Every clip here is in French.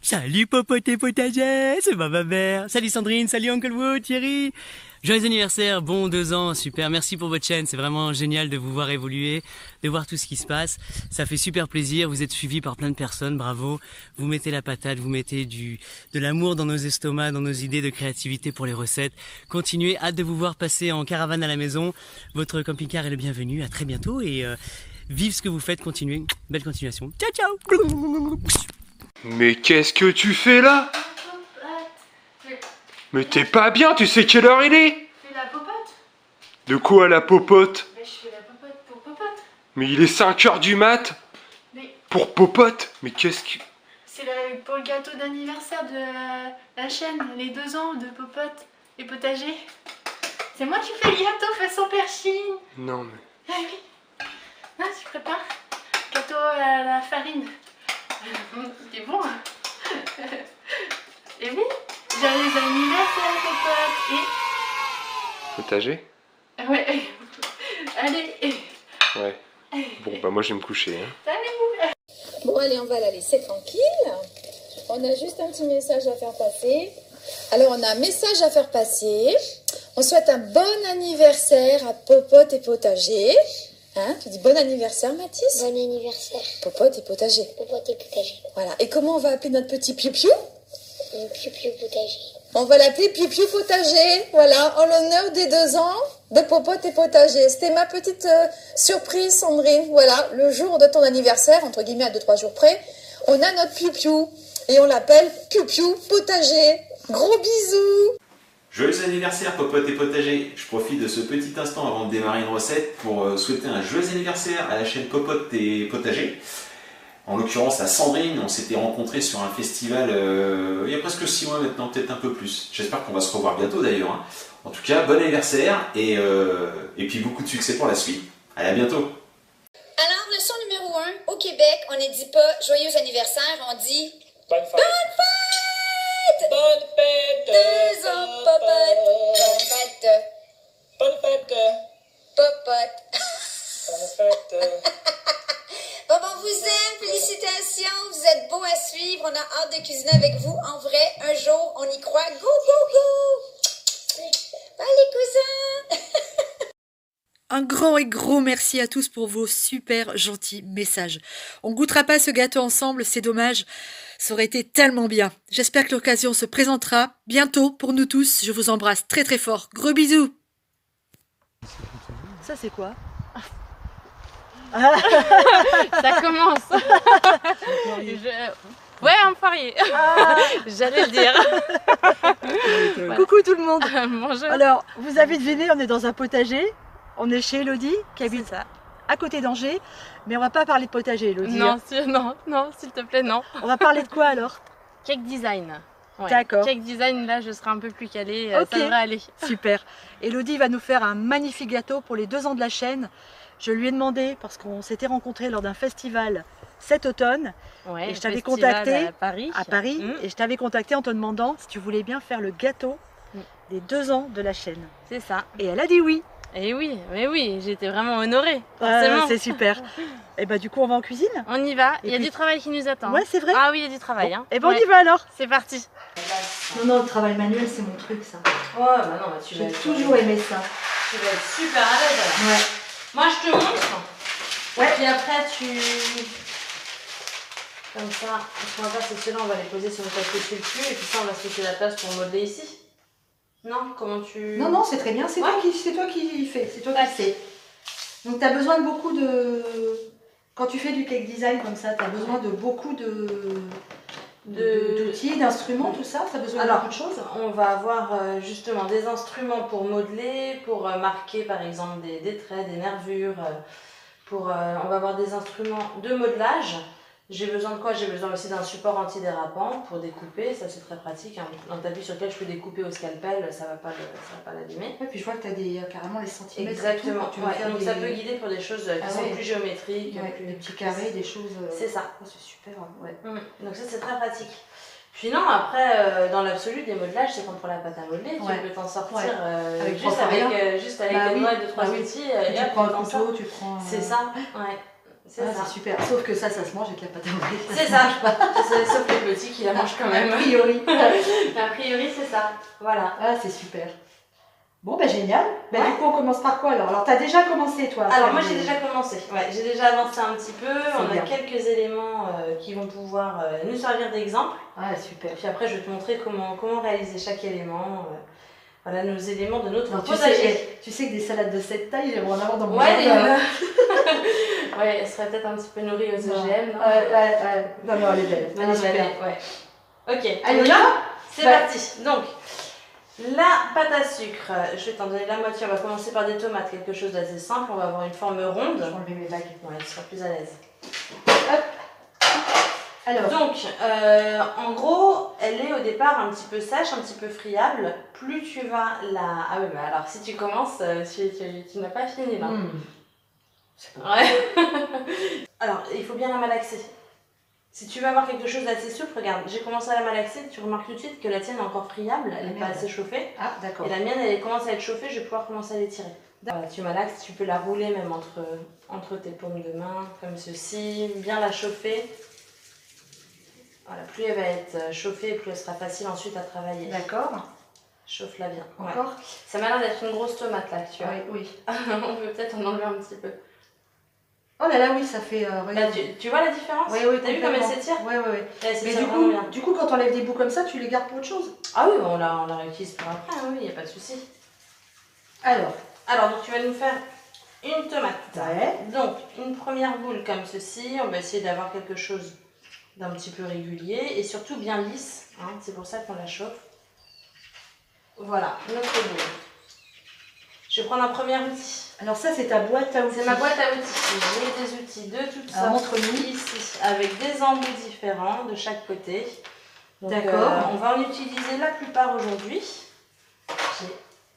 Salut Popote et Potager, c'est ma mère. Salut Sandrine, salut Uncle Wood, Thierry. Joyeux anniversaire, bon 2 ans, super. Merci pour votre chaîne, c'est vraiment génial de vous voir évoluer, de voir tout ce qui se passe. Ça fait super plaisir, vous êtes suivis par plein de personnes, bravo. Vous mettez la patate, vous mettez de l'amour dans nos estomacs, dans nos idées de créativité pour les recettes. Continuez, hâte de vous voir passer en caravane à la maison. Votre camping-car est le bienvenu, à très bientôt et vive ce que vous faites, continuez. Belle continuation. Ciao ciao. Mais qu'est-ce que tu fais là? Mais t'es pas bien, tu sais quelle heure il est? Fais la popote. De quoi la popote? Mais je fais la popote pour popote. Mais il est 5h du mat? Mais Pour popote? Mais qu'est-ce que... c'est pour le gâteau d'anniversaire de la chaîne, les 2 ans de popote et potager. C'est moi qui fais le gâteau façon perchine. Non mais... Ah oui. Ah, tu prépares gâteau à la farine. C'est bon. Et oui, joyeux anniversaire popote et... Potager? Ouais. Allez. Ouais. Bon bah moi je vais me coucher hein. Salut. Bon allez, on va la laisser tranquille. On a juste un petit message à faire passer. Alors on a un message à faire passer. On souhaite un bon anniversaire à Popote et Potager. Hein, tu dis bon anniversaire Mathis? Bon anniversaire. Popote et Potager. Popote et potager. Voilà. Et comment on va appeler notre petit piou-piou? Le piou-piou potager. On va l'appeler Piou-Piou Potager. Voilà, en l'honneur des 2 ans de Popote et Potager. C'était ma petite surprise Sandrine. Voilà, le jour de ton anniversaire, entre guillemets à 2-3 jours près, on a notre Piou-Piou. Et on l'appelle Piou-Piou Potager. Gros bisous. Joyeux anniversaire Popote et Potager. Je profite de ce petit instant avant de démarrer une recette pour souhaiter un joyeux anniversaire à la chaîne Popote et Potager. En l'occurrence à Sandrine, on s'était rencontrés sur un festival il y a presque 6 mois maintenant, peut-être un peu plus. J'espère qu'on va se revoir bientôt d'ailleurs. Hein. En tout cas, bon anniversaire et puis beaucoup de succès pour la suite. Allez, à bientôt. Alors, leçon numéro 1, au Québec, on ne dit pas joyeux anniversaire, on dit Bonne fête! bonne fête! Bonne fête! 2 ans, popote! Bonne fête! Bonne fête! Popote! Bonne fête! Bon, on vous aime, félicitations, vous êtes beaux à suivre, on a hâte de cuisiner avec vous, en vrai, un jour, on y croit, go, go, go! Bye les cousins! Un grand et gros merci à tous pour vos super gentils messages. On goûtera pas ce gâteau ensemble, c'est dommage. Ça aurait été tellement bien. J'espère que l'occasion se présentera bientôt pour nous tous. Je vous embrasse très très fort. Gros bisous. Ça c'est quoi? Ça commence. Ouais, un poirier. J'allais le dire. Voilà. Coucou tout le monde. Bonjour. Alors, vous avez deviné, on est dans un potager. On est chez Elodie qui habite à côté d'Angers. Mais on va pas parler de potager, Elodie. Non, non, s'il te plaît, non. On va parler de quoi alors? Cake design. Ouais. D'accord. Cake design, là, je serai un peu plus calée. Ok. Ça devrait aller. Super. Elodie va nous faire un magnifique gâteau pour les 2 ans de la chaîne. Je lui ai demandé, parce qu'on s'était rencontrés lors d'un festival cet automne, Ouais, et je t'avais festival contacté à Paris. et je t'avais contacté en te demandant si tu voulais bien faire le gâteau des 2 ans de la chaîne. C'est ça. Et elle a dit oui. Et oui, mais oui, j'étais vraiment honorée. Forcément. C'est super. Et bah du coup on va en cuisine. On y va, il y a puis- du travail qui nous attend. Ouais, c'est vrai. Ah oui, il y a du travail. Hein. Et ben on Ouais. y va alors. C'est parti. Non, le travail manuel c'est mon truc ça. Ouais, bah non, bah tu J'ai toujours aimé ça. Tu vas être super à l'aise alors. Ouais. Moi je te montre. Ouais. Puis après tu... Comme ça, ce qu'on va faire c'est que ceux-là on va les poser sur une table dessus et puis ça on va se laisser la place pour modeler ici. Non, comment tu... Non, c'est très bien, c'est Ouais. toi qui fais, c'est toi qui sais. Donc tu as besoin de beaucoup de... Quand tu fais du cake design comme ça, tu as besoin de beaucoup d'outils, d'instruments, tout ça, tu as besoin de beaucoup de choses. On va avoir justement des instruments pour modeler, pour marquer par exemple des traits, des nervures. On va avoir des instruments de modelage. J'ai besoin de quoi? J'ai besoin aussi d'un support antidérapant pour découper, ça c'est très pratique. Hein. Un tapis sur lequel je peux découper au scalpel, ça va pas l'abîmer. Et puis je vois que tu as carrément les centimètres. Exactement, et tout, quand tu veux faire donc ça peut guider pour des choses qui sont plus géométriques. des petits carrés, des choses... C'est ça. Oh, c'est super, ouais. Donc ça c'est très pratique. Puis non, après, dans l'absolu, des modelages, c'est comme pour la pâte à modeler, Ouais. tu peux t'en sortir Avec juste avec bah les doigts et 2-3 oui. outils. Tu et hop, prends tu un t'en couteau, sors. tu prends... C'est ça, ouais. C'est Ah, ça. c'est super. Sauf que ça se mange avec la pâte à modeler. C'est ça. Sauf les petits qui la mangent quand même. A priori. A priori, c'est ça. Voilà. Ah, c'est super. Bon, ben génial. Ben, Ouais. du coup, on commence par quoi alors? Alors, t'as déjà commencé, toi? à Alors faire moi des- j'ai déjà commencé, ouais, j'ai déjà avancé un petit peu, on bien. a quelques éléments qui vont pouvoir nous servir d'exemple. Ah, super. Puis après je vais te montrer comment réaliser chaque élément, voilà nos éléments de notre Alors, potager. tu sais que des salades de cette taille, j'aimerais en avoir dans mon Ouais, jardin. ouais, elle serait peut-être un petit peu nourrie aux Non. OGM, non? Ouais. Non, elle est belle. Non, Elle est mais super. ouais. Ok, Allez, donc là c'est Ouais. parti. Donc, la pâte à sucre, je vais t'en donner la moitié. On va commencer par des tomates, quelque chose d'assez simple. On va avoir une forme ronde. Je vais enlever mes bagues. Ouais, tu seras plus à l'aise. Alors, Donc, en gros, elle est au départ un petit peu sèche, un petit peu friable. Plus tu vas la... Ah oui, bah alors si tu commences, tu n'as pas fini là. c'est bon. Ouais. Alors, il faut bien la malaxer. Si tu veux avoir quelque chose d'assez souple, regarde, j'ai commencé à la malaxer, tu remarques tout de suite que la tienne est encore friable, elle n'est pas Merde. assez chauffée. Ah, d'accord. Et la mienne, elle commence à être chauffée, je vais pouvoir commencer à l'étirer. Voilà, tu malaxes, tu peux la rouler même entre tes paumes de main, comme ceci, bien la chauffer. Voilà, plus elle va être chauffée, plus elle sera facile ensuite à travailler. D'accord. Chauffe-la bien. Ouais. Encore? Ça m'a l'air d'être une grosse tomate là que tu as. Oui. On peut peut-être en enlever un petit peu. Oh là là, oui, ça fait... Là, regarde. tu vois la différence? Oui, T'as vu comme elle s'étire? Oui. Elle Mais s'étire vraiment bien. du coup, quand on enlève des bouts comme ça, tu les gardes pour autre chose? Ah oui, on la réutilise pour après, hein, oui, il n'y a pas de souci. Alors, Donc tu vas nous faire une tomate. ouais. Donc, une première boule comme ceci, on va essayer d'avoir quelque chose d'un petit peu régulier et surtout bien lisse, hein, c'est pour ça qu'on la chauffe. Voilà, notre boule. Je vais prendre un premier outil. Alors ça, c'est ta boîte à outils. C'est ma boîte à outils. J'ai des outils de toutes Alors, sortes montre-nous. ici, avec des embouts différents de chaque côté. Donc, D'accord. on va en utiliser la plupart aujourd'hui. J'ai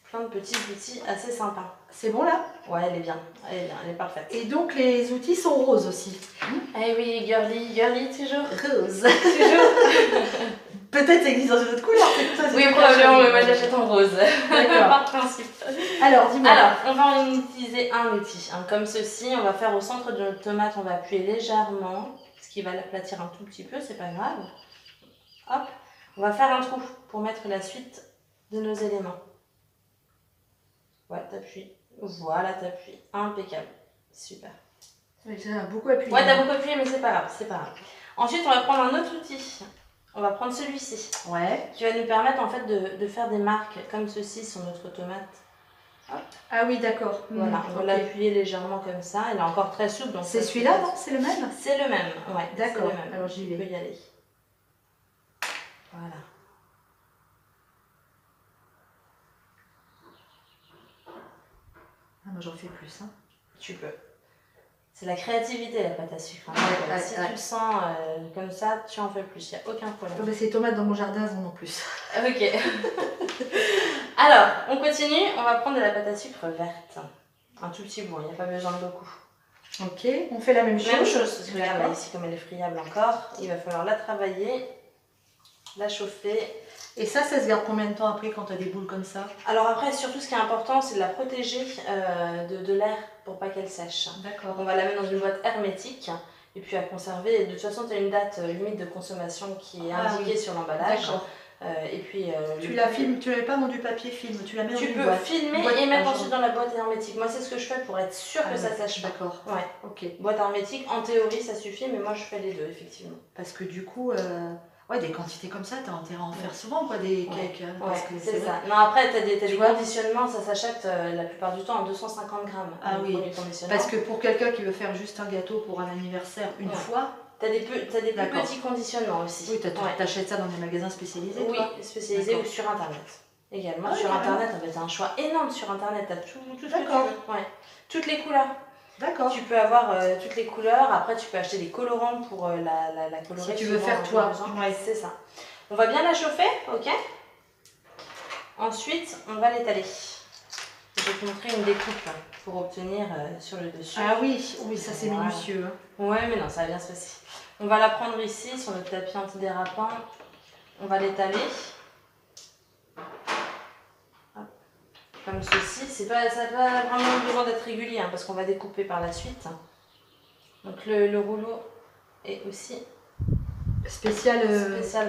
plein de petits outils assez sympas. C'est bon là? Ouais, elle est bien, elle est parfaite. Et donc les outils sont roses aussi. Eh oui, girly toujours. Rose. Toujours. Peut-être ça existe dans une autre couleur. Oui, probablement, mais moi j'achète en rose. D'accord. Par principe. Alors, dis-moi. Alors, on va en utiliser un outil, hein, comme ceci. On va faire au centre de notre tomate, on va appuyer légèrement, ce qui va l'aplatir un tout petit peu, c'est pas grave. Hop, on va faire un trou pour mettre la suite de nos éléments. Ouais, t'appuies. Voilà, t'appuies. Impeccable. Super. J'ai beaucoup appuyé. Ouais, t'as beaucoup appuyé, mais c'est pas grave, c'est pas grave. Ensuite, on va prendre un autre outil. On va prendre celui-ci. Ouais. Qui va nous permettre en fait de faire des marques comme ceci sur notre tomate. Hop. Ah oui, d'accord. Voilà, on va ok. l'appuyer légèrement comme ça. Elle est encore très souple. donc C'est ça, celui-là, peut- non? C'est le même? C'est le même, ouais. D'accord, c'est le même. alors j'y Tu vais. peux y aller. Voilà. Ah, moi j'en fais plus. Hein. Tu peux. C'est la créativité, la pâte à sucre. Hein. Ouais, Si ouais. tu le sens comme ça, tu en fais plus. Il n'y a aucun problème. Oh, bah, ces tomates dans mon jardin, elles en ont plus. Ok. Alors, on continue. On va prendre de la pâte à sucre verte. Un tout petit bout, il n'y a pas besoin de beaucoup. Ok, on fait la même chose. Même chose, parce que regarde là, D'accord. ici, comme elle est friable encore, il va falloir la travailler, la chauffer. Et ça se garde combien de temps après quand tu as des boules comme ça? Alors après, surtout ce qui est important, c'est de la protéger de l'air pour pas qu'elle sèche. D'accord. On va la mettre dans une boîte hermétique et puis à conserver. De toute façon, tu as une date limite de consommation qui est Ah indiquée oui. sur l'emballage. D'accord. Et puis, Tu la filmes, tu l'avais pas dans du papier film, tu la mets dans tu une peux boîte. filmer Une boîte et mettre à ensuite dans la boîte hermétique. Moi, c'est ce que je fais pour être sûre que ça sèche pas. D'accord. Ouais. Ok. Boîte hermétique, en théorie, ça suffit, mais moi, je fais les deux, effectivement. Parce que du coup, ouais, des quantités comme ça, t'as intérêt à en faire souvent, quoi, des cakes. hein, parce que Ouais, c'est vrai. ça. Non, après, t'as des vois conditionnements, ça s'achète la plupart du temps en 250 grammes. Ah les oui, produits conditionnants. parce que pour quelqu'un qui veut faire juste un gâteau pour un anniversaire une Ouais. fois, T'as des plus D'accord. petits conditionnements aussi. oui, Ouais. t'achètes ça dans des magasins spécialisés, Oui, toi spécialisés D'accord. ou sur internet. Également Ah, sur carrément. internet, t'as un choix énorme sur internet, t'as tout ce que tu D'accord. veux. Ouais. Toutes les couleurs. D'accord. Tu peux avoir toutes les couleurs, après tu peux acheter des colorants pour la colorer. Si tu veux suivant faire tes toi. besoins. Ouais. C'est ça. On va bien la chauffer, ok. Ensuite, on va l'étaler. Je vais te montrer une découpe pour obtenir sur le dessus. Ah oui, oui, ça c'est Voilà. minutieux. Hein. Ouais, mais non, ça va bien se passer. On va la prendre ici, sur notre tapis antidérapant. On va l'étaler. Hop. Comme ceci. Ça n'a pas vraiment besoin d'être régulier, hein, parce qu'on va découper par la suite. Donc le rouleau est aussi Spécial,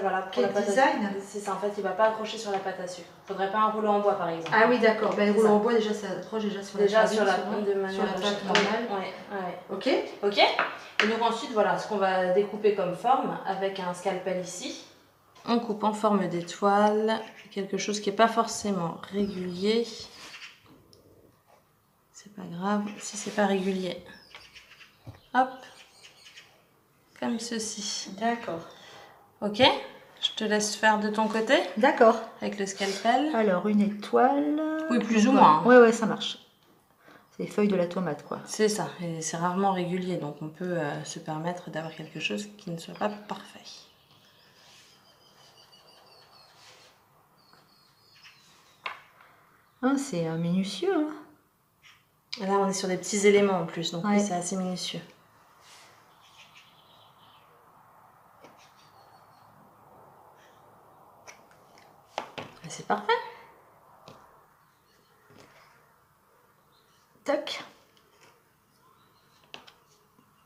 voilà, pour quel la pâte à design? sucre. C'est ça, en fait, il va pas accrocher sur la pâte à sucre. Faudrait pas un rouleau en bois, par exemple. Ah oui, d'accord. Ben, le C'est rouleau ça. en bois, déjà, ça accroche déjà sur Déjà la sur la farine, de manière sur la pâte normale. Ouais. Ok. Ok. Et donc ensuite, voilà ce qu'on va découper comme forme avec un scalpel ici. On coupe en forme d'étoile, quelque chose qui n'est pas forcément régulier. C'est pas grave si c'est pas régulier. Hop. Comme ceci. D'accord. Ok. Je te laisse faire de ton côté. D'accord. Avec le scalpel. Alors, une étoile. Oui, plus ou moins. Ouais, ça marche. C'est les feuilles de la tomate, quoi. C'est ça. Et c'est rarement régulier, donc on peut se permettre d'avoir quelque chose qui ne soit pas parfait. Ah, c'est minutieux, hein. Là, on est sur des petits éléments en plus, donc Ouais. oui, c'est assez minutieux. Et c'est parfait. Tac.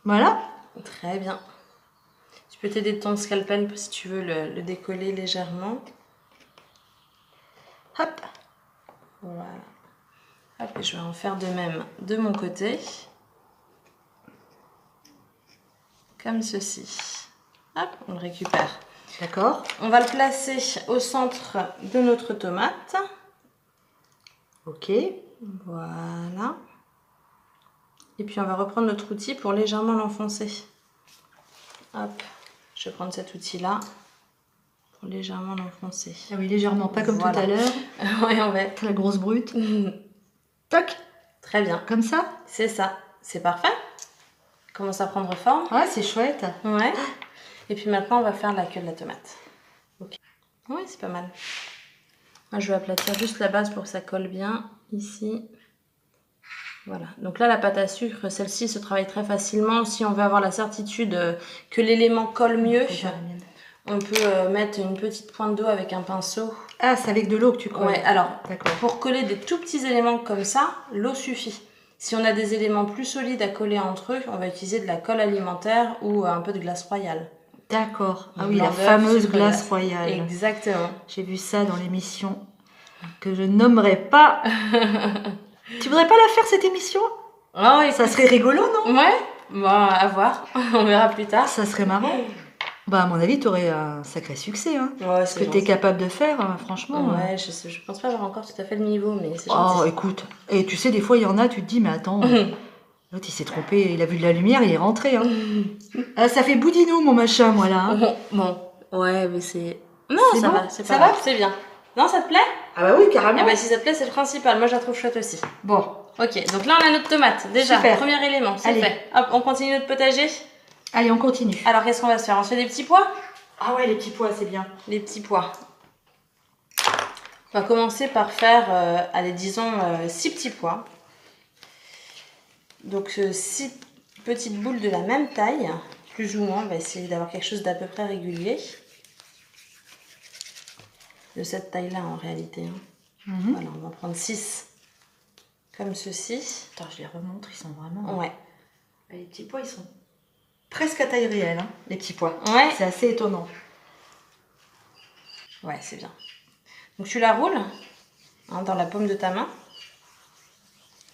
Voilà. Très bien. Tu peux t'aider de ton scalpel si tu veux le décoller légèrement. Hop. Voilà. Hop, et je vais en faire de même de mon côté. Comme ceci. Hop, on le récupère. D'accord. On va le placer au centre de notre tomate. Ok. Voilà. Et puis on va reprendre notre outil pour légèrement l'enfoncer. Hop, je vais prendre cet outil-là pour légèrement l'enfoncer. Ah oui, légèrement, pas comme Voilà. tout à l'heure. Ouais, on va La grosse brute. Tac. Très bien. Comme ça. C'est ça. C'est parfait. Commence à prendre forme. Ouais, c'est chouette. Ouais. Et puis maintenant, on va faire la queue de la tomate. Ok. Oui, c'est pas mal. Moi, je vais aplatir juste la base pour que ça colle bien. Ici. Voilà. Donc là, la pâte à sucre, celle-ci se travaille très facilement. Si on veut avoir la certitude que l'élément colle mieux, on peut mettre une petite pointe d'eau avec un pinceau. Ah, c'est avec de l'eau que tu colles. Ouais, alors, D'accord. pour coller des tout petits éléments comme ça, l'eau suffit. Si on a des éléments plus solides à coller entre eux, on va utiliser de la colle alimentaire ou un peu de glace royale. D'accord. Ah Du oui, blanc la d'œuf, fameuse sucre glace royale. Exactement. J'ai vu ça dans l'émission que je nommerai pas. Tu voudrais pas la faire, cette émission? Oh, Ça serait rigolo, non? Ouais, bon, à voir. On verra plus tard. Ça serait marrant. Bah, à mon avis, t'aurais un sacré succès, hein. Ouais, Ce que t'es capable de faire, franchement. Ouais, je pense pas avoir encore tout à fait le niveau, mais c'est Oh, gentil. écoute. Et tu sais, des fois, il y en a, tu te dis, mais attends, l'autre, il s'est trompé, il a vu de la lumière, il est rentré, hein. Ah, ça fait boudinou, mon machin, moi, là, hein. Bon, ouais, mais c'est... Non, C'est ça bon va, c'est Ça pas va grave, c'est bien. Non, ça te plaît? Ah bah oui, carrément. Ah bah si ça te plaît, c'est le principal. Moi, je la trouve chouette aussi. Bon. Ok, donc là, on a notre tomate. Déjà, Super. premier élément, c'est Allez. fait. Hop, on continue notre potager. Allez, on continue. Alors, qu'est-ce qu'on va se faire? On se fait des petits pois? Ah ouais, les petits pois, c'est bien. Les petits pois. On va commencer par faire, allez, disons, 6 petits pois. Donc, 6 petites boules de la même taille, plus ou moins. On va essayer d'avoir quelque chose d'à peu près régulier. De cette taille-là, en réalité. Hein. Voilà, on va en prendre 6. Comme ceci. Attends, je les remontre, ils sont vraiment... Ouais. Les petits pois, ils sont presque à taille réelle, hein, les petits pois. Ouais. C'est assez étonnant. Ouais, c'est bien. Donc tu la roules hein, dans la paume de ta main.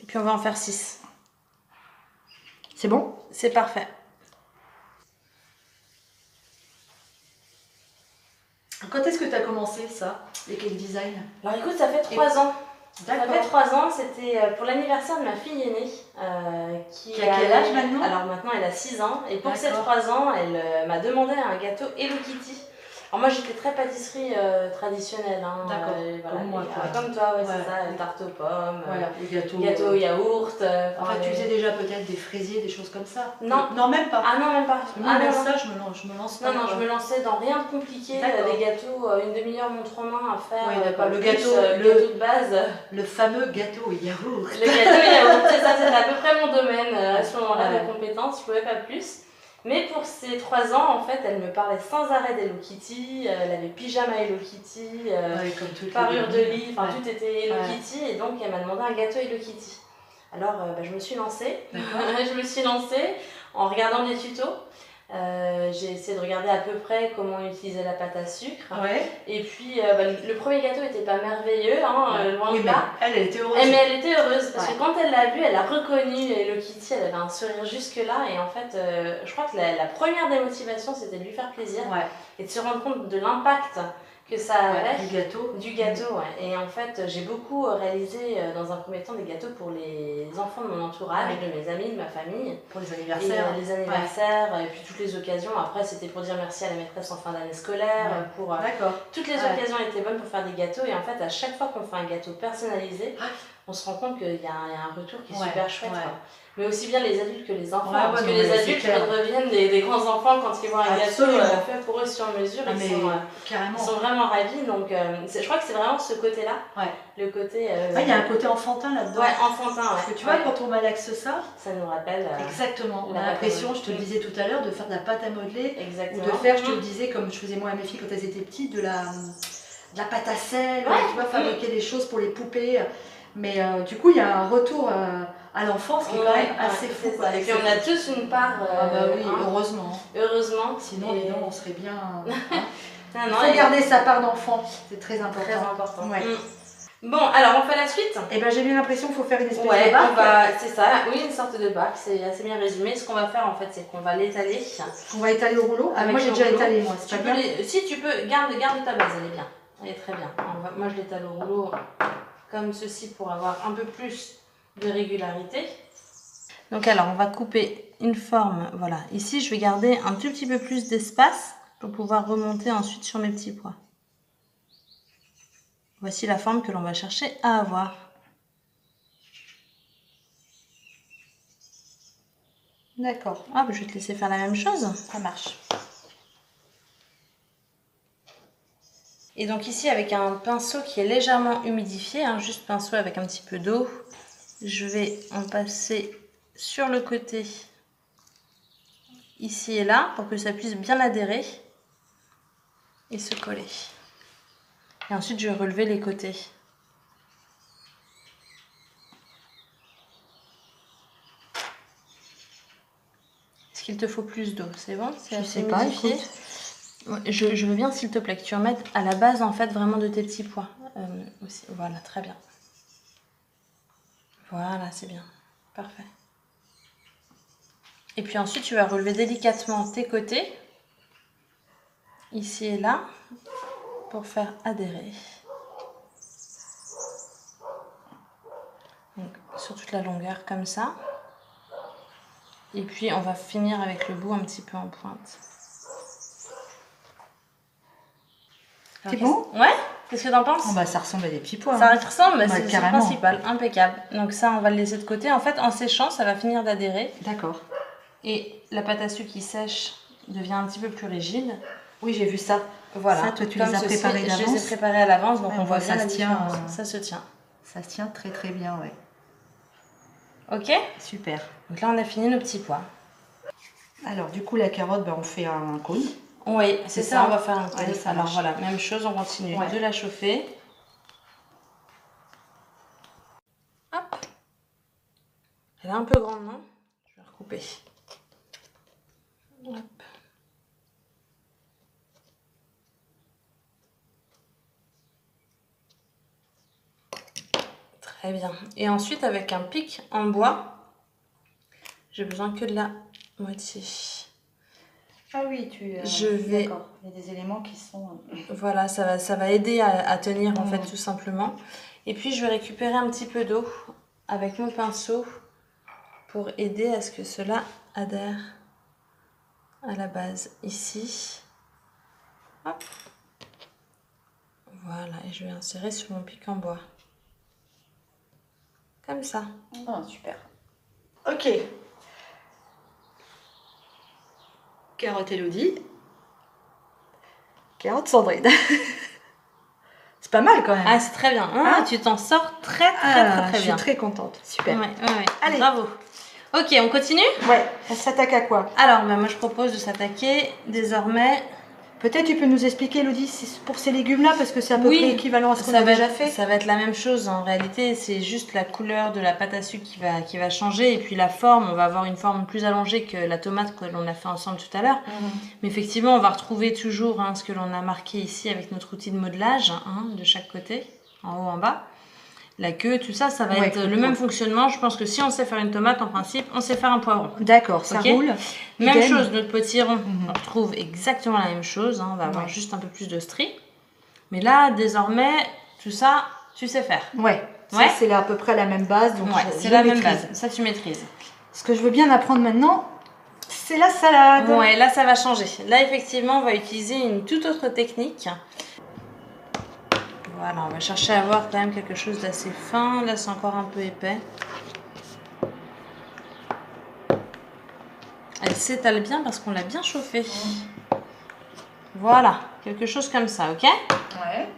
Et puis on va en faire 6. C'est bon? C'est parfait. Quand est-ce que tu as commencé ça, les cake design? Alors écoute, ça fait 3 ans. Ça fait 3 ans, c'était pour l'anniversaire de ma fille aînée. Qui a quel âge maintenant? Alors maintenant elle a 6 ans. Et pour ses D'accord. 3 ans, elle m'a demandé un gâteau Hello Kitty. Alors moi j'étais très pâtisserie traditionnelle. Hein, D'accord, voilà, comme moi, quoi. comme toi, ouais, Ouais. c'est ça, tarte aux pommes, Voilà, les gâteaux. gâteau yaourt. En fait, tu faisais déjà peut-être des fraisiers, des choses comme ça? Non. Non, même pas. Ah non, même pas. Parce que moi, Ah, même non, ça, je me lance pas. Non, quoi. je me lançais dans rien de compliqué, D'accord. des gâteaux, une demi-heure montre en main à faire. Oui, d'accord. pas Le plus, gâteau, gâteau de base. Le fameux gâteau yaourt. Le gâteau yaourt, c'est ça, c'était à peu près mon domaine à ce moment-là, Ouais. de compétence, je pouvais pas plus. Mais pour ces 3 ans, en fait, elle me parlait sans arrêt d'Hello Kitty, elle avait pyjama Hello Kitty, Ouais, comme toutes les parure de gamines. lit, enfin Ouais. tout était Hello Ouais. Kitty, et donc elle m'a demandé un gâteau Hello Kitty. Alors je me suis lancée, D'accord. je me suis lancée en regardant des tutos. J'ai essayé de regarder à peu près comment utiliser la pâte à sucre. Ouais. Et puis le premier gâteau n'était pas merveilleux, hein, loin Oui, de mais là. elle était heureuse. Mais elle était heureuse parce que quand elle l'a vu, elle a reconnu Hello Kitty, elle avait un sourire jusque-là. Et en fait, je crois que la première des motivations, c'était de lui faire plaisir et de se rendre compte de l'impact que ça avait. Du gâteau. Du gâteau, ouais. Et en fait, j'ai beaucoup réalisé dans un premier temps des gâteaux pour les enfants de mon entourage, de mes amis, de ma famille. Pour les anniversaires. Et, les anniversaires, et puis toutes les occasions. Après, c'était pour dire merci à la maîtresse en fin d'année scolaire. Pour, toutes les occasions étaient bonnes pour faire des gâteaux. Et en fait, à chaque fois qu'on fait un gâteau personnalisé, on se rend compte qu'il y a un retour qui est super chouette. Quoi. Mais aussi bien les adultes que les enfants. Parce que les adultes reviennent des grands enfants quand ils voient un gâteau fait pour eux sur mesure. Ils sont vraiment ravis. Donc, je crois que c'est vraiment ce côté-là. Le côté. Il y a un côté enfantin là-dedans. Ouais, enfantin. Parce que tu vois, quand on malaxe ça, ça nous rappelle. Exactement. On a l'impression, je te le disais tout à l'heure, de faire de la pâte à modeler. Exactement. Ou de faire, je te le disais, comme je faisais moi à mes filles quand elles étaient petites, de la pâte à sel. Tu vois, fabriquer des choses pour les poupées. Mais du coup, il y a un retour à l'enfance qui est quand même assez fou. Quoi, et puis on a tous une part. Oui, heureusement. Heureusement. Sinon, on serait bien. Il faut garder sa part d'enfant, c'est très important. Très important. Bon, alors on fait la suite. Et ben j'ai bien l'impression qu'il faut faire une espèce de barque. C'est ça, oui, une sorte de barque, c'est assez bien résumé. Ce qu'on va faire en fait, c'est qu'on va l'étaler. On va étaler au rouleau. Moi j'ai déjà étalé, moi. Si tu peux, garde ta base, elle est bien. Elle est très bien. Moi je l'étale au rouleau comme ceci pour avoir un peu plus de régularité. Donc alors on va couper une forme, voilà. Ici je vais garder un tout petit peu plus d'espace pour pouvoir remonter ensuite sur mes petits pois. Voici la forme que l'on va chercher à avoir. D'accord. Je vais te laisser faire la même chose. Ça marche. Et donc ici avec un pinceau qui est légèrement humidifié, juste pinceau avec un petit peu d'eau, je vais en passer sur le côté ici et là pour que ça puisse bien adhérer et se coller. Et ensuite je vais relever les côtés. Est-ce qu'il te faut plus d'eau? C'est bon? C'est assez humidifié. Je veux bien s'il te plaît que tu en mettes à la base en fait vraiment de tes petits pois. Aussi. Voilà, très bien. Voilà, c'est bien. Parfait. Et puis ensuite tu vas relever délicatement tes côtés, ici et là, pour faire adhérer. Donc, sur toute la longueur comme ça. Et puis on va finir avec le bout un petit peu en pointe. C'est bon? Ouais? Qu'est-ce que t'en penses? Ça ressemble à des petits pois. Ça ressemble, mais c'est le principal, impeccable. Donc ça, on va le laisser de côté. En fait, en séchant, ça va finir d'adhérer. D'accord. Et la pâte à sucre qui sèche devient un petit peu plus rigide. Oui, j'ai vu ça. Voilà. Ça, toi, tu les as préparés d'avance. Je les ai préparés à l'avance, donc on voit ça bien se tient. Ça se tient. Ça se tient très très bien, ouais. Ok? Super. Donc là, on a fini nos petits pois. Alors, du coup, la carotte, on fait un cône. Oui, c'est ça, on va faire un cône. Allez, alors voilà, même chose, on continue de la chauffer. Hop. Elle est un peu grande, non? Je vais recouper. Hop. Très bien. Et ensuite, avec un pic en bois, j'ai besoin que de la moitié. Ah oui, je vais. D'accord. Il y a des éléments qui sont. Voilà, ça va aider à tenir en fait tout simplement. Et puis je vais récupérer un petit peu d'eau avec mon pinceau pour aider à ce que cela adhère à la base ici. Hop. Voilà, et je vais insérer sur mon pic en bois. Comme ça. Ah, super. Ok. Carotte Elodie. Carotte Sandrine. C'est pas mal quand même. Ah, c'est très bien. Tu t'en sors très bien. Je suis très contente. Super. Ouais. Allez. Bravo. Ok, on continue? Ouais. On s'attaque à quoi? Alors, moi je propose de s'attaquer désormais Peut-être tu peux nous expliquer, Elodie, pour ces légumes-là, parce que c'est à peu Oui, près équivalent à ce qu'on ça a va déjà être, fait. ça va être la même chose en réalité, c'est juste la couleur de la pâte à sucre qui va changer et puis la forme, on va avoir une forme plus allongée que la tomate que l'on a fait ensemble tout à l'heure. Mais effectivement, on va retrouver toujours ce que l'on a marqué ici avec notre outil de modelage, de chaque côté, en haut, en bas. La queue, tout ça, ça va être le même fonctionnement. Je pense que si on sait faire une tomate, en principe, on sait faire un poivron. D'accord, ça roule. Même Idem. chose, notre potiron, on retrouve exactement la même chose. On va avoir juste un peu plus de stries. Mais là, désormais, tout ça, tu sais faire. Ouais, ça c'est là à peu près la même base. Donc c'est la même base. Ça, tu maîtrises. Ce que je veux bien apprendre maintenant, c'est la salade. Ouais, là, ça va changer. Là, effectivement, on va utiliser une toute autre technique. Voilà, on va chercher à avoir quand même quelque chose d'assez fin. Là, c'est encore un peu épais. Elle s'étale bien parce qu'on l'a bien chauffée. Voilà, quelque chose comme ça, ok? Ouais.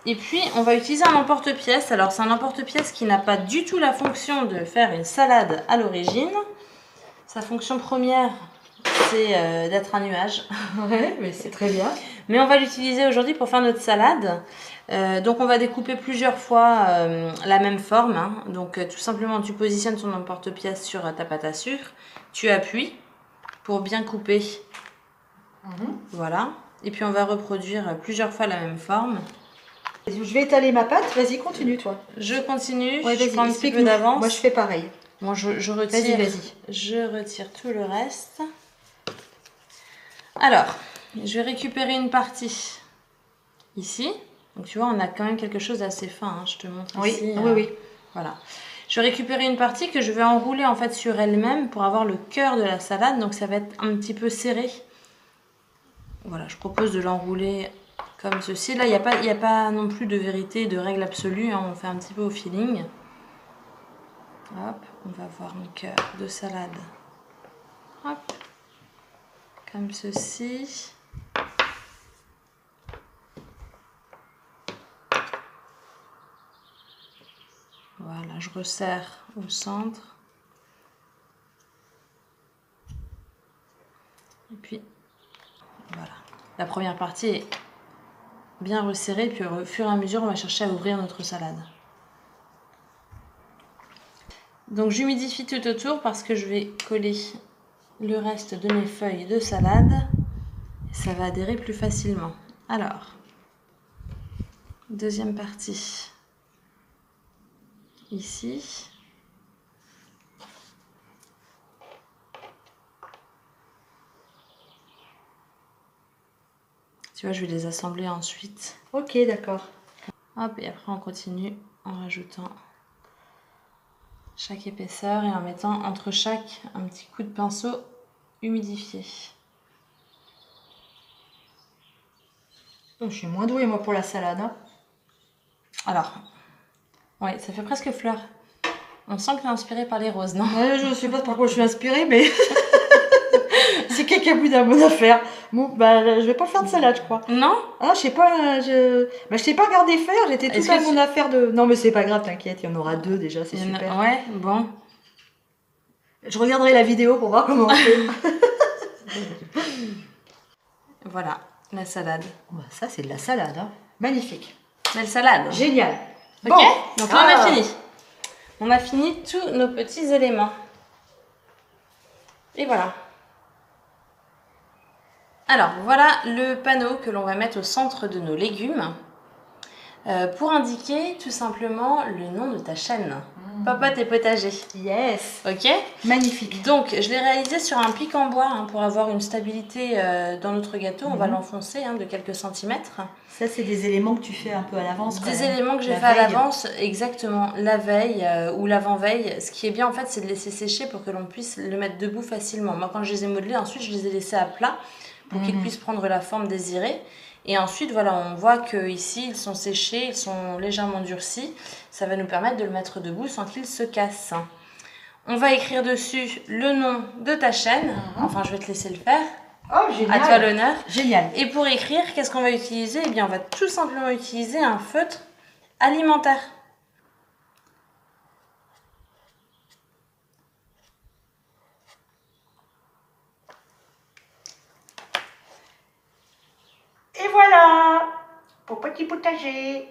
Et puis, on va utiliser un emporte-pièce. Alors, c'est un emporte-pièce qui n'a pas du tout la fonction de faire une salade à l'origine. Sa fonction première, c'est d'être un nuage. Ouais, mais c'est très bien. Mais on va l'utiliser aujourd'hui pour faire notre salade. Donc on va découper plusieurs fois la même forme. Donc tout simplement tu positionnes ton emporte-pièce sur ta pâte à sucre, tu appuies pour bien couper. Voilà. Et puis on va reproduire plusieurs fois la même forme. Je vais étaler ma pâte, vas-y continue toi. Je continue, ouais, je prends un petit peu d'avance. Moi je fais pareil. Bon, je retire, vas-y. Je retire tout le reste. Alors, je vais récupérer une partie ici. Donc tu vois, on a quand même quelque chose d'assez fin, je te montre ici. Oui. Voilà. Je vais récupérer une partie que je vais enrouler en fait sur elle-même pour avoir le cœur de la salade. Donc ça va être un petit peu serré. Voilà, je propose de l'enrouler comme ceci. Là, il n'y a pas non plus de vérité, de règle absolue. On fait un petit peu au feeling. Hop, on va avoir un cœur de salade. Hop, comme ceci. Voilà, je resserre au centre. Et puis, voilà. La première partie est bien resserrée, puis au fur et à mesure, on va chercher à ouvrir notre salade. Donc, j'humidifie tout autour parce que je vais coller le reste de mes feuilles de salade. Et ça va adhérer plus facilement. Alors, deuxième partie. Ici. Tu vois, je vais les assembler ensuite. Ok, d'accord. Hop, et après on continue en rajoutant chaque épaisseur et en mettant entre chaque un petit coup de pinceau humidifié. Je suis moins douée moi pour la salade. Alors, ouais, ça fait presque fleur. On sent que tu es inspirée par les roses, non? Ouais, je ne sais pas par quoi je suis inspirée, mais c'est quelqu'un bout d'un bonne affaire. Bon, bah, je vais pas faire de salade, je crois. Non? Ah, je sais pas, bah, je t'ai pas regardé faire, j'étais tout à mon affaire de... Non, mais c'est pas grave, t'inquiète, il y en aura 2 déjà, c'est super. Ouais, bon. Je regarderai la vidéo pour voir comment on fait. Voilà, la salade. Bah, ça, c'est de la salade, hein. Magnifique. Belle salade. Génial. Ok, donc là on a fini. On a fini tous nos petits éléments. Et voilà. Alors, voilà le panneau que l'on va mettre au centre de nos légumes pour indiquer tout simplement le nom de ta chaîne. Popote et potager. Yes. Ok. Magnifique. Donc, je l'ai réalisé sur un pic en bois pour avoir une stabilité dans notre gâteau. On va l'enfoncer de quelques centimètres. Ça, c'est des éléments que tu fais un peu à l'avance. Des éléments que j'ai fait à l'avance, exactement, la veille ou l'avant-veille. Ce qui est bien, en fait, c'est de laisser sécher pour que l'on puisse le mettre debout facilement. Moi, quand je les ai modelés, ensuite, je les ai laissés à plat pour qu'ils puissent prendre la forme désirée. Et ensuite, voilà, on voit qu'ici, ils sont séchés, ils sont légèrement durcis. Ça va nous permettre de le mettre debout sans qu'il se casse. On va écrire dessus le nom de ta chaîne. Enfin, je vais te laisser le faire. Oh, génial. À toi l'honneur. Génial. Et pour écrire, qu'est-ce qu'on va utiliser? Eh bien, on va tout simplement utiliser un feutre alimentaire. Popote et potager.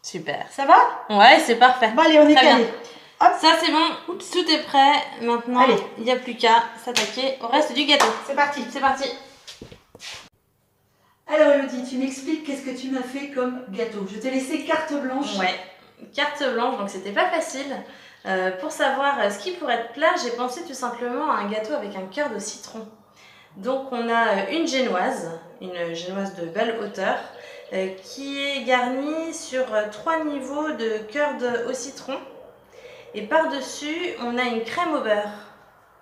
Super. Ça va? Ouais, c'est parfait. Bon, allez, on est Très calé. bien. Ça c'est bon, tout est prêt. Maintenant, Allez. il n'y a plus qu'à s'attaquer au reste du gâteau. C'est parti. C'est parti. Alors Elodie, tu m'expliques qu'est-ce que tu m'as fait comme gâteau. Je t'ai laissé carte blanche. Ouais, carte blanche, donc c'était pas facile. Pour savoir ce qui pourrait te plaire, j'ai pensé tout simplement à un gâteau avec un cœur de citron. Donc on a une génoise de belle hauteur, qui est garnie sur 3 niveaux de cœur au citron. Et par-dessus, on a une crème au beurre.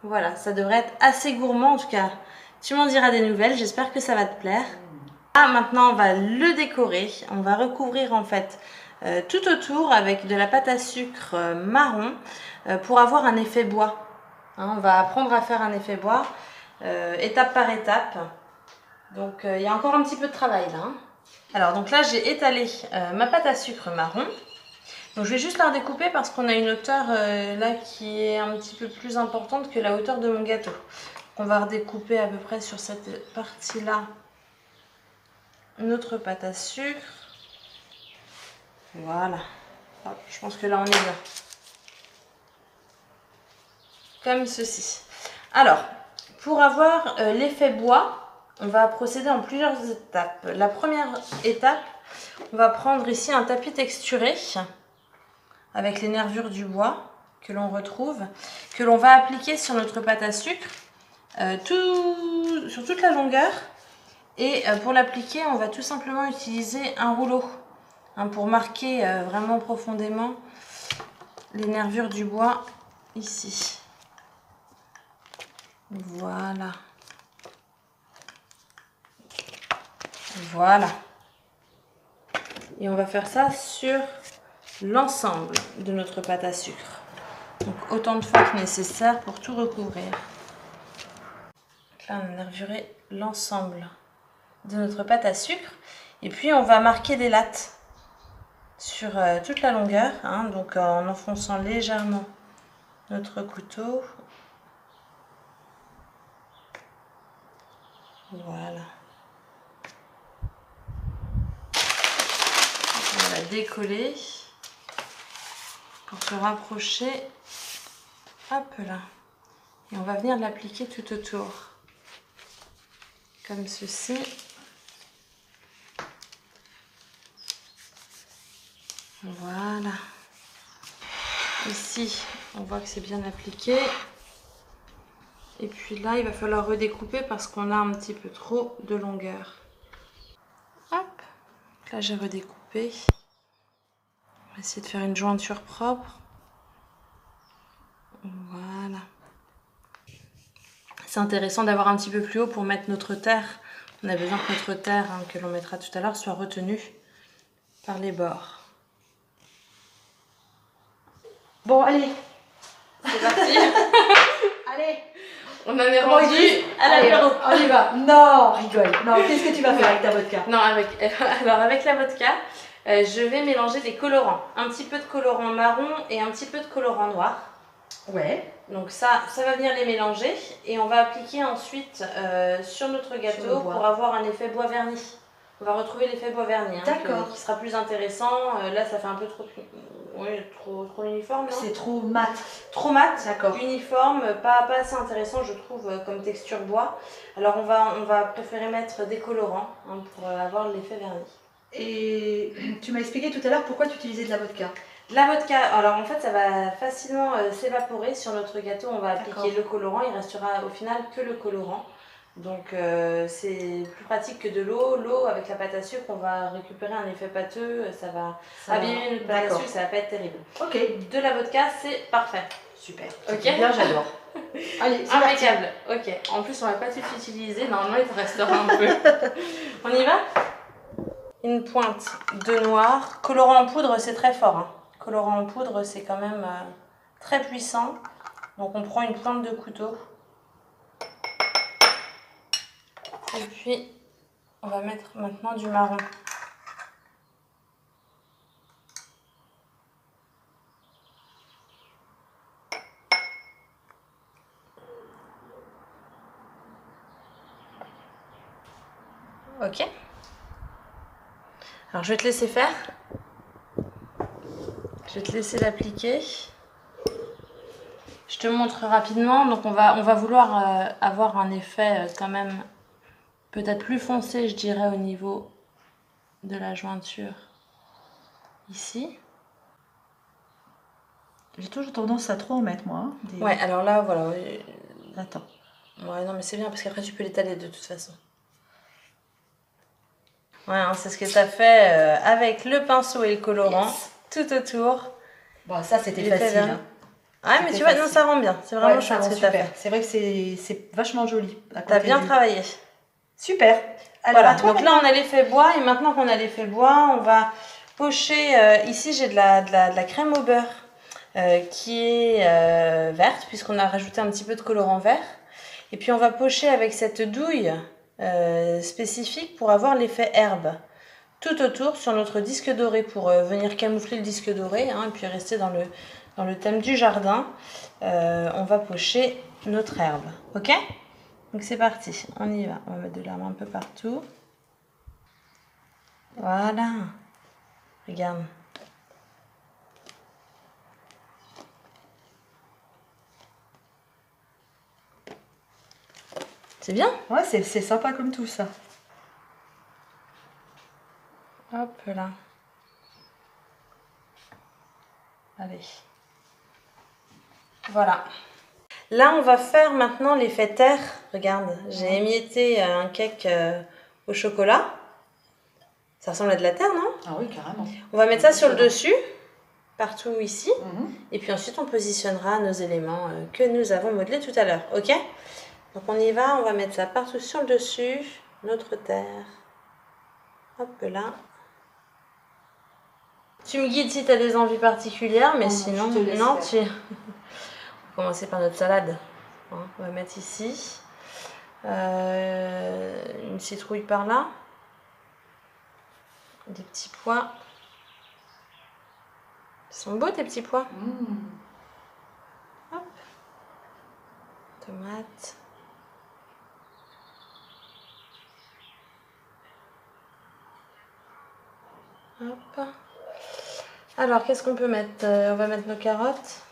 Voilà, ça devrait être assez gourmand en tout cas. Tu m'en diras des nouvelles, j'espère que ça va te plaire. Ah, maintenant on va le décorer. On va recouvrir en fait tout autour avec de la pâte à sucre marron pour avoir un effet bois. Hein, on va apprendre à faire un effet bois étape par étape. Donc il y a encore un petit peu de travail là. Hein. Alors donc là j'ai étalé ma pâte à sucre marron. Donc je vais juste la redécouper parce qu'on a une hauteur là qui est un petit peu plus importante que la hauteur de mon gâteau. On va redécouper à peu près sur cette partie là notre pâte à sucre. Voilà. Hop, je pense que là on est bien. Comme ceci. Alors, pour avoir l'effet bois, on va procéder en plusieurs étapes. La première étape, on va prendre ici un tapis texturé avec les nervures du bois que l'on retrouve, que l'on va appliquer sur notre pâte à sucre sur toute la longueur. Et pour l'appliquer, on va tout simplement utiliser un rouleau hein, pour marquer vraiment profondément les nervures du bois ici. Voilà. Voilà. Et on va faire ça sur l'ensemble de notre pâte à sucre. Donc autant de fois que nécessaire pour tout recouvrir. Donc là, on a nervuré l'ensemble de notre pâte à sucre. Et puis on va marquer des lattes sur toute la longueur. Hein, donc en enfonçant légèrement notre couteau. Voilà. On va décoller pour se rapprocher. Hop là. Et on va venir l'appliquer tout autour. Comme ceci. Voilà. Ici, on voit que c'est bien appliqué. Et puis là, il va falloir redécouper parce qu'on a un petit peu trop de longueur. Hop. Là, j'ai redécoupé. On va essayer de faire une jointure propre. Voilà. C'est intéressant d'avoir un petit peu plus haut pour mettre notre terre. On a besoin que notre terre, hein, que l'on mettra tout à l'heure, soit retenue par les bords. Bon, allez. C'est parti. Allez. On en est rendu à l'apéro. On y va. Non, rigole. Non, qu'est-ce que tu vas faire avec ta vodka? Non, alors avec la vodka, je vais mélanger des colorants. Un petit peu de colorant marron et un petit peu de colorant noir. Ouais. Donc ça va venir les mélanger et on va appliquer ensuite sur notre gâteau pour avoir un effet bois verni. On va retrouver l'effet bois verni hein, qui sera plus intéressant. Là, ça fait un peu trop uniforme. C'est trop mat. Trop mat, uniforme, pas assez intéressant je trouve comme texture bois. Alors on va préférer mettre des colorants hein, pour avoir l'effet verni. Et tu m'as expliqué tout à l'heure pourquoi tu utilisais de la vodka. La vodka, alors en fait ça va facilement s'évaporer sur notre gâteau, on va appliquer le colorant, il restera au final que le colorant. Donc c'est plus pratique que de l'eau. L'eau avec la pâte à sucre, on va récupérer un effet pâteux, ça va abîmer notre pâte à sucre, ça va pas être terrible. Ok. De la vodka, c'est parfait. Super. Ok. Bien, j'adore. Allez, c'est impeccable. Ok. En plus, on va pas tout utiliser. Normalement, il te restera un peu. On y va? Une pointe de noir. Colorant en poudre, c'est très fort. Hein. Colorant en poudre, c'est quand même très puissant. Donc, on prend une pointe de couteau. Et puis, on va mettre maintenant du marron. Ok. Alors je vais te laisser faire. Je vais te laisser l'appliquer. Je te montre rapidement. Donc on va vouloir avoir un effet quand même peut-être plus foncé, je dirais, au niveau de la jointure. Ici. J'ai toujours tendance à trop en mettre, moi. Hein, Ouais, alors là, voilà. Attends. Ouais, non, mais c'est bien parce qu'après tu peux l'étaler de toute façon. Ouais, hein, c'est ce que tu as fait avec le pinceau et le colorant, tout autour. Bon, ça c'était facile. Hein. Ouais, mais tu vois, non, ça rend bien. C'est vraiment chouette ce que tu as fait. C'est vrai que c'est vachement joli. Tu as bien travaillé. Super. Alors, voilà, donc là on a l'effet bois et maintenant qu'on a l'effet bois, on va pocher. Ici j'ai de la crème au beurre qui est verte puisqu'on a rajouté un petit peu de colorant vert. Et puis on va pocher avec cette douille spécifique pour avoir l'effet herbe tout autour sur notre disque doré pour venir camoufler le disque doré hein, et puis rester dans le thème du jardin. On va pocher notre herbe, ok? Donc c'est parti, on y va. On va mettre de l'herbe un peu partout. Voilà, regarde. C'est bien? Ouais, c'est sympa comme tout ça. Hop là. Allez. Voilà. Là, on va faire maintenant l'effet terre. Regarde, j'ai émietté un cake au chocolat. Ça ressemble à de la terre, non? Ah oui, carrément. On va mettre ça sur le dessus, partout ici. Et puis ensuite, on positionnera nos éléments que nous avons modelés tout à l'heure. Ok? Donc on y va, on va mettre ça partout sur le dessus, notre terre. Hop là. Tu me guides si tu as des envies particulières, mais sinon, non, tu... On va commencer par notre salade. Hein, on va mettre ici. Une citrouille par là. Des petits pois. Ils sont beaux tes petits pois. Hop. Tomates. Hop. Alors, qu'est-ce qu'on peut mettre? On va mettre nos carottes.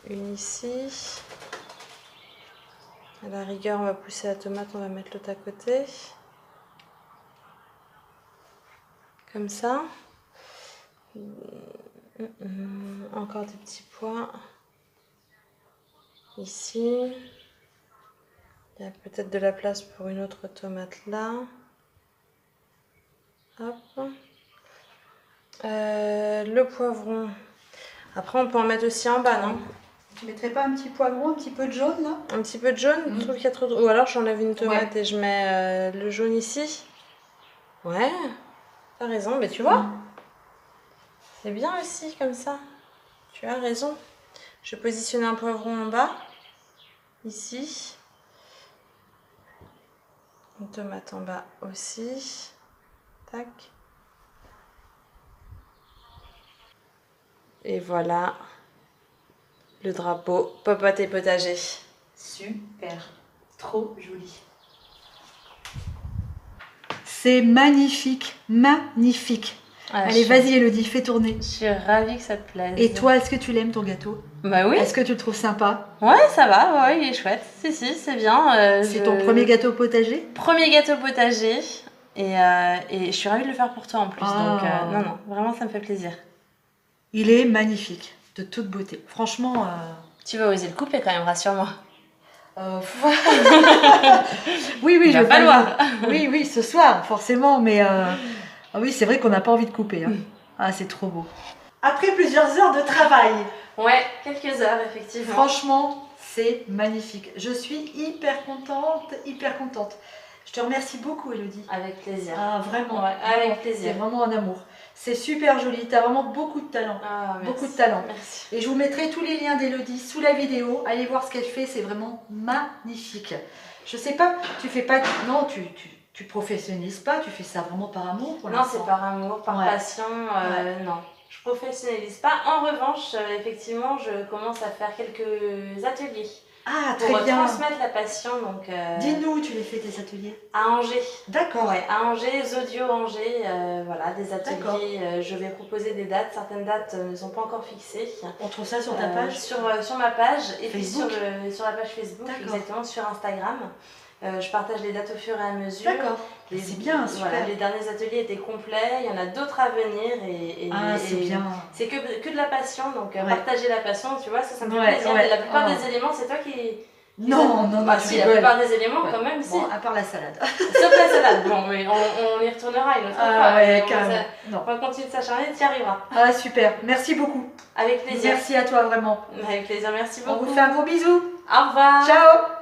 Une ici. À la rigueur, on va pousser la tomate, on va mettre l'autre à côté. Comme ça. Encore des petits pois. Ici. Il y a peut-être de la place pour une autre tomate là. Hop. Le poivron. Après, on peut en mettre aussi en bas, non? Tu mettrais pas un petit poivron, un petit peu de jaune là? Un petit peu de jaune? Je trouve qu'il y a trop de... Ou alors j'enlève une tomate et je mets le jaune ici. Ouais, t'as raison, mais tu vois, c'est bien aussi comme ça. Tu as raison. Je vais positionner un poivron en bas, ici. Une tomate en bas aussi. Tac. Et voilà le drapeau Popote et Potager. Super, trop joli. C'est magnifique, magnifique. Ah, allez, vas-y Elodie, fais tourner. Je suis ravie que ça te plaise. Et toi, est-ce que tu l'aimes ton gâteau? Bah oui. Est-ce que tu le trouves sympa? Ouais, ça va, ouais, il est chouette. Si, c'est bien. C'est ton premier gâteau potager? Premier gâteau potager. Et je suis ravie de le faire pour toi en plus. Donc, non, vraiment, ça me fait plaisir. Il est magnifique, de toute beauté. Franchement... Tu vas oser le couper quand même, rassure-moi. Oui, il je va falloir. Oui, ce soir, forcément. Mais oui, c'est vrai qu'on n'a pas envie de couper. Hein. Ah, c'est trop beau. Après plusieurs heures de travail. Ouais, quelques heures, effectivement. Franchement, c'est magnifique. Je suis hyper contente, hyper contente. Je te remercie beaucoup, Elodie. Avec plaisir. Ah, vraiment. Ouais, avec plaisir. C'est vraiment un amour. C'est super joli. Tu as vraiment beaucoup de talent. Ah, merci. Beaucoup de talent. Merci. Et je vous mettrai tous les liens d'Elodie sous la vidéo. Allez voir ce qu'elle fait. C'est vraiment magnifique. Je sais pas, tu fais pas... Non, tu professionnalises pas. Tu fais ça vraiment par amour pour l'instant. Non, c'est par amour, par passion. Non, je professionnalise pas. En revanche, effectivement, je commence à faire quelques ateliers. Ah, pour très bien. transmettre la passion. Donc, Dis-nous, tu les fais tes ateliers? à Angers. D'accord. Ouais, à Angers, Zodio Angers, voilà, des ateliers. Je vais proposer des dates. Certaines dates ne sont pas encore fixées. On trouve ça sur ta page? Sur ma page et puis Facebook? sur la page Facebook, exactement, sur Instagram. Je partage les dates au fur et à mesure. D'accord. C'est bien, super. Voilà, les derniers ateliers étaient complets, il y en a d'autres à venir c'est bien. C'est que de la passion, donc partager la passion, tu vois, ça me fait plaisir. Ouais. La plupart des éléments, c'est toi qui... Non, si, la plupart des éléments, quand même, si. Bon, à part la salade. Sauf la salade, bon, mais on y retournera une autre fois. Ouais, carrément. On va continuer de s'acharner, tu y arriveras. Ah, super. Merci beaucoup. Avec plaisir. Merci à toi, vraiment. Avec plaisir, merci beaucoup. On vous fait un gros bisou. Au revoir. Ciao.